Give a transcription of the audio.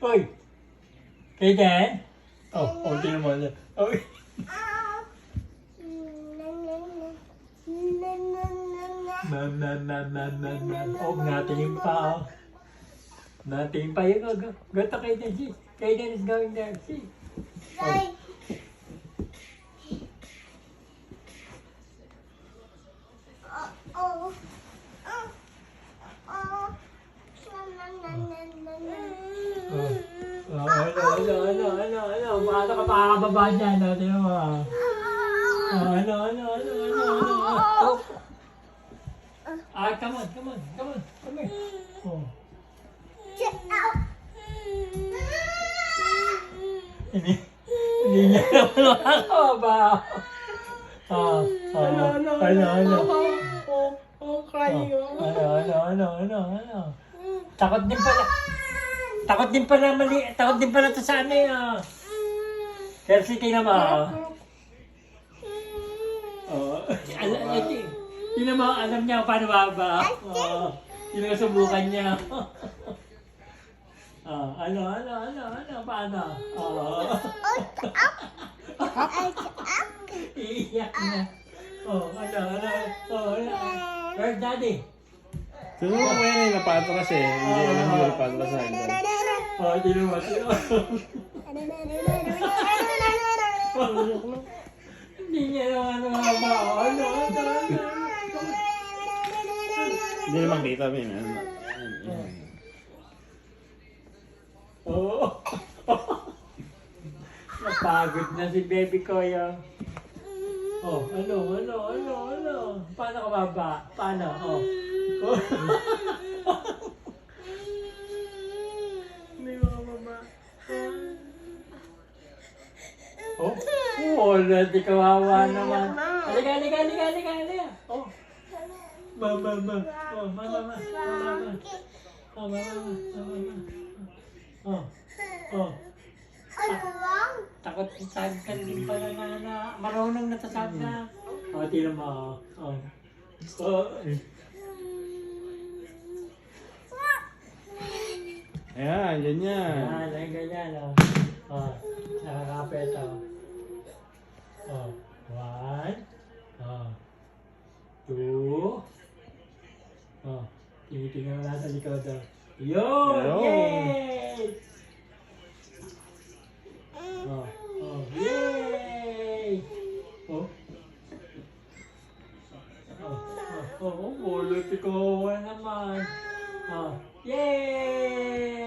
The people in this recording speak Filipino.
Uy! Kaden? Tingnan mo. Uy! Natingin pa. Natingin pa yun. Gato Kaden. See? Kaden is going there. See? Ano? Paano ka makakababa dyan? Tingnan mo. Ano? Come on. Come here. Hindi niya naman makakababa. Ano? Crying. Ano? Takot din pala to sa ano yun. Kelsey, tingnan mo. Tingnan mo, alam niya kung paano baba. Yun ang subukan niya. Ano, paano? Iiyak na. Where's daddy? Siguro ko yan napatras eh. Hindi alam mo napatras sa akin. Tingnan mo. Hindi niya naman baba. Ano? Hindi naman kita mo yun. Napagod na si baby ko yan. Ano? Paano ka baba? Paano? Hindi mo mama. Di kawawa naman. Halika. Mama. Takot isagkan din pala na marunong natasagkan. Tingnan mo. Ayan, ganyan. Ganyan. Nakakapit. 1, 2. Tinitingnan mo lang sa likod. Yun! Yay! Yay! Ulit ikaw naman. Yay!